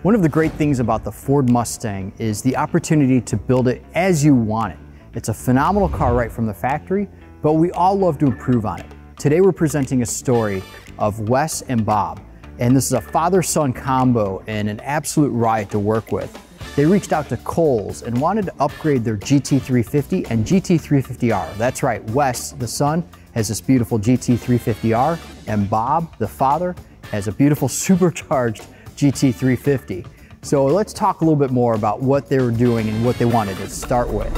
One of the great things about the Ford Mustang is the opportunity to build it as you want it. It's a phenomenal car right from the factory, but we all love to improve on it. Today we're presenting a story of Wes and Bob, and this is a father-son combo and an absolute riot to work with. They reached out to Kohl's and wanted to upgrade their GT350 and GT350R. That's right, Wes, the son, has this beautiful GT350R, and Bob, the father, has a beautiful supercharged GT350. So let's talk a little bit more about what they were doing and what they wanted to start with.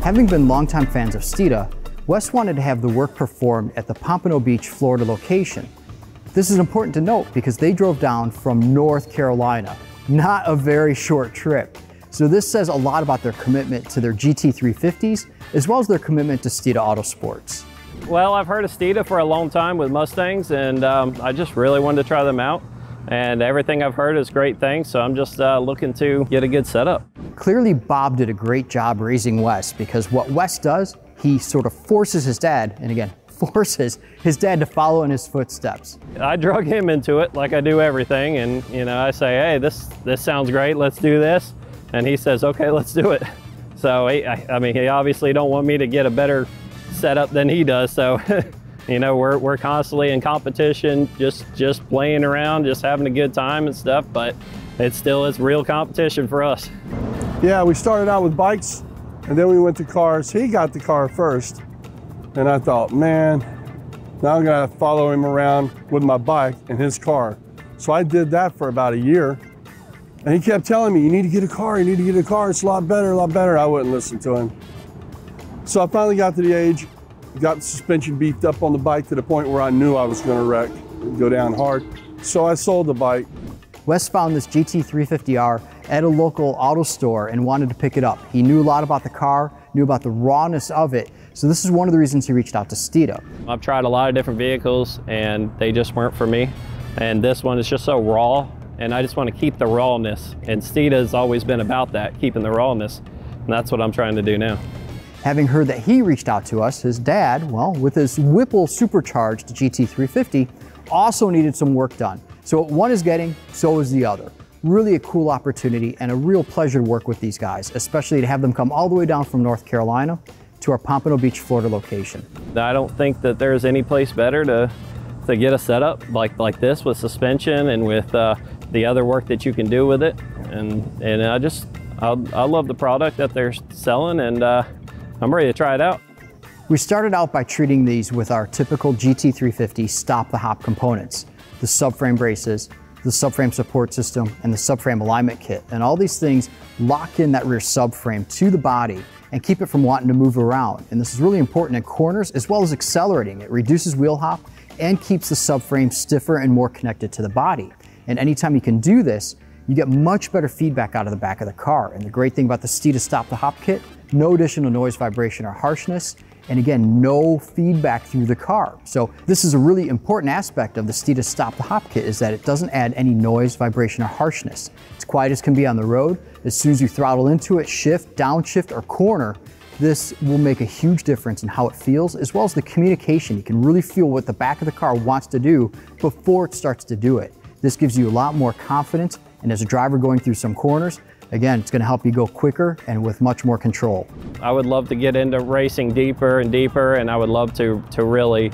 Having been longtime fans of Steeda, Wes wanted to have the work performed at the Pompano Beach, Florida location. This is important to note because they drove down from North Carolina, not a very short trip. So this says a lot about their commitment to their GT350s, as well as their commitment to Steeda Autosports. Well, I've heard of Steeda for a long time with Mustangs, and I just really wanted to try them out. And everything I've heard is great things, so I'm just looking to get a good setup. Clearly, Bob did a great job raising Wes, because what Wes does, he sort of forces his dad, and again, forces his dad to follow in his footsteps. I drug him into it like I do everything, and I say, hey, this sounds great, let's do this. And he says, okay, let's do it. So, I mean, he obviously don't want me to get a better setup than he does. So, we're constantly in competition, just playing around, just having a good time and stuff. But it's real competition for us. Yeah, we started out with bikes, and then we went to cars. He got the car first. And I thought, man, now I'm gonna follow him around with my bike and his car. So I did that for about a year. And he kept telling me, you need to get a car, you need to get a car, it's a lot better, a lot better. I wouldn't listen to him. So I finally got to the age, got the suspension beefed up on the bike to the point where I knew I was gonna wreck and go down hard. So I sold the bike. Wes found this GT350R at a local auto store and wanted to pick it up. He knew a lot about the car, knew about the rawness of it. So this is one of the reasons he reached out to Steeda. I've tried a lot of different vehicles and they just weren't for me. And this one is just so raw. And I just want to keep the rawness, and Steeda has always been about that, keeping the rawness, and that's what I'm trying to do now. Having heard that he reached out to us, his dad, well, with his Whipple supercharged GT350, also needed some work done. So what one is getting, so is the other. Really a cool opportunity and a real pleasure to work with these guys, especially to have them come all the way down from North Carolina to our Pompano Beach, Florida location. I don't think that there's any place better to get a setup like this with suspension and with the other work that you can do with it, and I love the product that they're selling, and I'm ready to try it out. We started out by treating these with our typical GT350 stop the hop components, the subframe braces, the subframe support system, and the subframe alignment kit, and all these things lock in that rear subframe to the body and keep it from wanting to move around. And this is really important in corners as well as accelerating. It reduces wheel hop and keeps the subframe stiffer and more connected to the body. And anytime you can do this, you get much better feedback out of the back of the car. And the great thing about the Steeda Stop the Hop kit, no additional noise, vibration, or harshness. And again, no feedback through the car. So this is a really important aspect of the Steeda Stop the Hop kit, is that it doesn't add any noise, vibration, or harshness. It's quiet as can be on the road. As soon as you throttle into it, shift, downshift, or corner, this will make a huge difference in how it feels, as well as the communication. You can really feel what the back of the car wants to do before it starts to do it. This gives you a lot more confidence, and as a driver going through some corners, again, it's going to help you go quicker and with much more control. I would love to get into racing deeper and deeper, and I would love to really,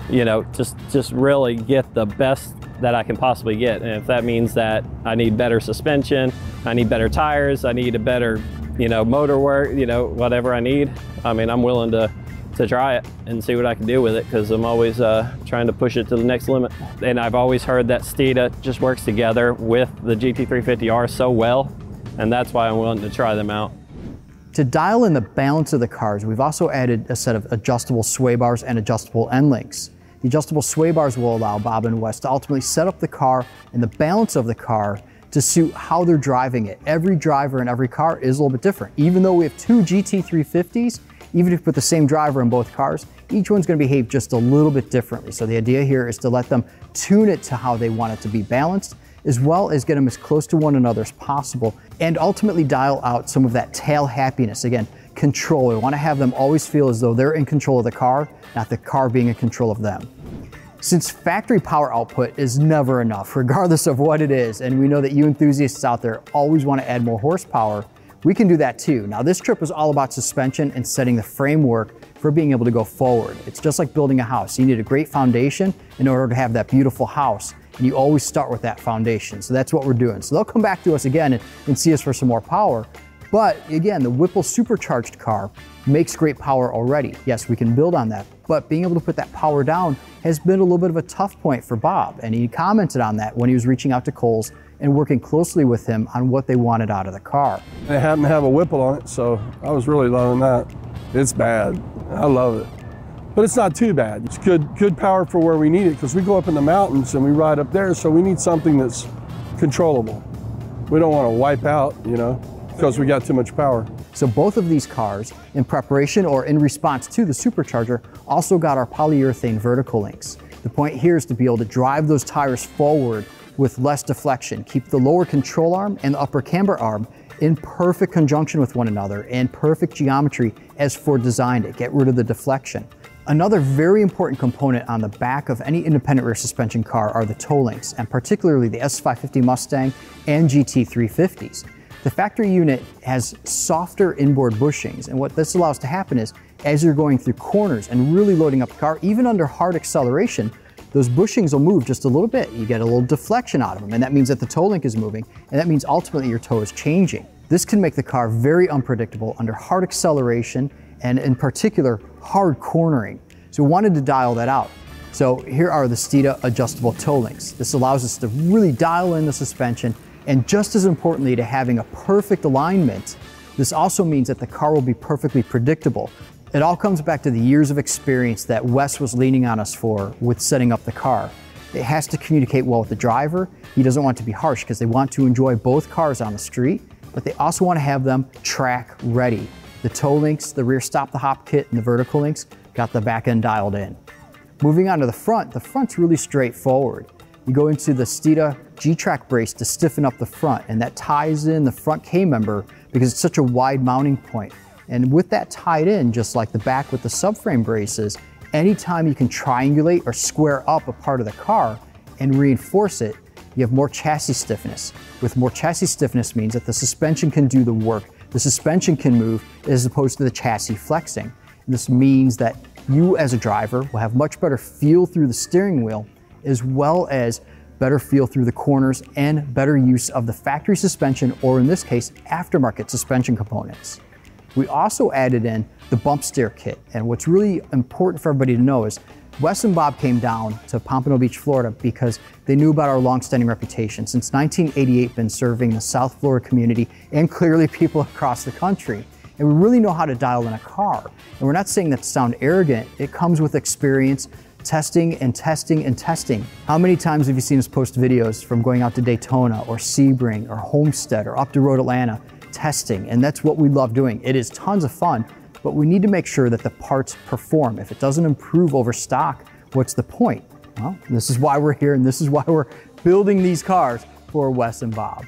just really get the best that I can possibly get. And if that means that I need better suspension, I need better tires, I need a better, motor work, whatever I need, I mean, I'm willing to try it and see what I can do with it, because I'm always trying to push it to the next limit. And I've always heard that Steeda just works together with the GT350R so well, and that's why I'm willing to try them out. To dial in the balance of the cars, we've also added a set of adjustable sway bars and adjustable end links. The adjustable sway bars will allow Bob and Wes to ultimately set up the car and the balance of the car to suit how they're driving it. Every driver in every car is a little bit different. Even though we have two GT350s, even if you put the same driver in both cars, each one's going to behave just a little bit differently. So the idea here is to let them tune it to how they want it to be balanced, as well as get them as close to one another as possible, and ultimately dial out some of that tail happiness. Again, control. We want to have them always feel as though they're in control of the car, not the car being in control of them. Since factory power output is never enough, regardless of what it is, and we know that you enthusiasts out there always want to add more horsepower, we can do that too. Now, this trip was all about suspension and setting the framework for being able to go forward. It's just like building a house. You need a great foundation in order to have that beautiful house, and you always start with that foundation. So that's what we're doing. So they'll come back to us again and see us for some more power. But again, the Whipple supercharged car makes great power already. Yes, we can build on that, but being able to put that power down has been a little bit of a tough point for Bob. And he commented on that when he was reaching out to Kohl's and working closely with him on what they wanted out of the car. It happened to have a Whipple on it, so I was really loving that. It's bad, I love it. But it's not too bad. It's good power for where we need it, because we go up in the mountains and we ride up there, so we need something that's controllable. We don't want to wipe out, you know, because we got too much power. So both of these cars, in preparation or in response to the supercharger, also got our polyurethane vertical links. The point here is to be able to drive those tires forward with less deflection, keep the lower control arm and the upper camber arm in perfect conjunction with one another and perfect geometry as Ford designed it, get rid of the deflection. Another very important component on the back of any independent rear suspension car are the toe links, and particularly the S550 Mustang and GT350s. The factory unit has softer inboard bushings, and what this allows to happen is, as you're going through corners and really loading up the car, even under hard acceleration, those bushings will move just a little bit. You get a little deflection out of them, and that means that the toe link is moving, and that means ultimately your toe is changing. This can make the car very unpredictable under hard acceleration and in particular hard cornering. So we wanted to dial that out. So here are the Steeda adjustable toe links. This allows us to really dial in the suspension, and just as importantly to having a perfect alignment, this also means that the car will be perfectly predictable. It all comes back to the years of experience that Wes was leaning on us for with setting up the car. It has to communicate well with the driver. He doesn't want to be harsh because they want to enjoy both cars on the street, but they also want to have them track ready. The toe links, the rear stop the hop kit, and the vertical links got the back end dialed in. Moving on to the front's really straightforward. You go into the Steeda G-Track brace to stiffen up the front, and that ties in the front K-member because it's such a wide mounting point. And with that tied in, just like the back with the subframe braces, anytime you can triangulate or square up a part of the car and reinforce it, you have more chassis stiffness. With more chassis stiffness means that the suspension can do the work. The suspension can move as opposed to the chassis flexing. And this means that you as a driver will have much better feel through the steering wheel, as well as better feel through the corners and better use of the factory suspension, or in this case, aftermarket suspension components. We also added in the bump steer kit, and what's really important for everybody to know is Wes and Bob came down to Pompano Beach, Florida because they knew about our long-standing reputation. Since 1988, been serving the South Florida community and clearly people across the country. And we really know how to dial in a car. And we're not saying that to sound arrogant, it comes with experience, testing and testing and testing. How many times have you seen us post videos from going out to Daytona or Sebring or Homestead or up to Road Atlanta testing? And that's what we love doing. It is tons of fun, but we need to make sure that the parts perform. If it doesn't improve over stock, what's the point? Well, this is why we're here, and this is why we're building these cars for Wes and Bob.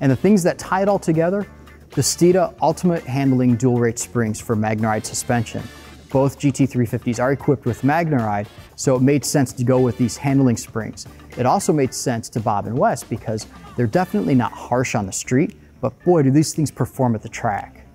And the things that tie it all together, the Steeda Ultimate Handling Dual Rate Springs for MagneRide suspension. Both GT350s are equipped with MagneRide, so it made sense to go with these handling springs. It also made sense to Bob and Wes because they're definitely not harsh on the street, but boy, do these things perform at the track.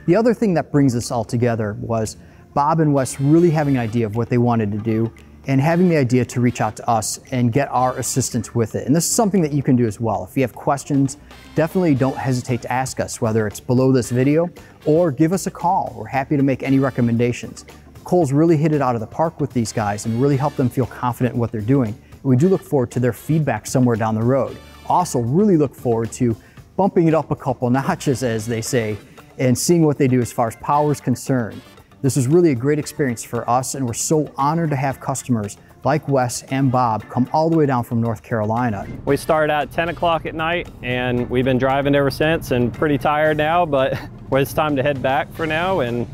The other thing that brings this all together was Bob and Wes really having an idea of what they wanted to do and having the idea to reach out to us and get our assistance with it. And this is something that you can do as well. If you have questions, definitely don't hesitate to ask us, whether it's below this video or give us a call. We're happy to make any recommendations. Kohl's really hit it out of the park with these guys and really helped them feel confident in what they're doing. We do look forward to their feedback somewhere down the road. Also, really look forward to bumping it up a couple notches, as they say, and seeing what they do as far as power is concerned. This was really a great experience for us, and we're so honored to have customers like Wes and Bob come all the way down from North Carolina. We started at 10 o'clock at night, and we've been driving ever since, and pretty tired now, but it's time to head back for now, and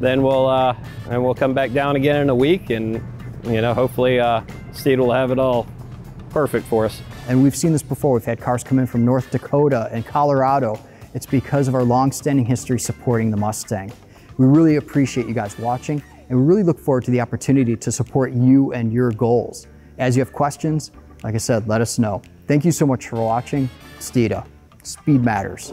then we'll come back down again in a week, and hopefully Steeda will have it all perfect for us. And we've seen this before. We've had cars come in from North Dakota and Colorado It's because of our long-standing history supporting the Mustang. We really appreciate you guys watching, and we really look forward to the opportunity to support you and your goals. As you have questions, like I said, let us know. Thank you so much for watching. Steeda, speed matters.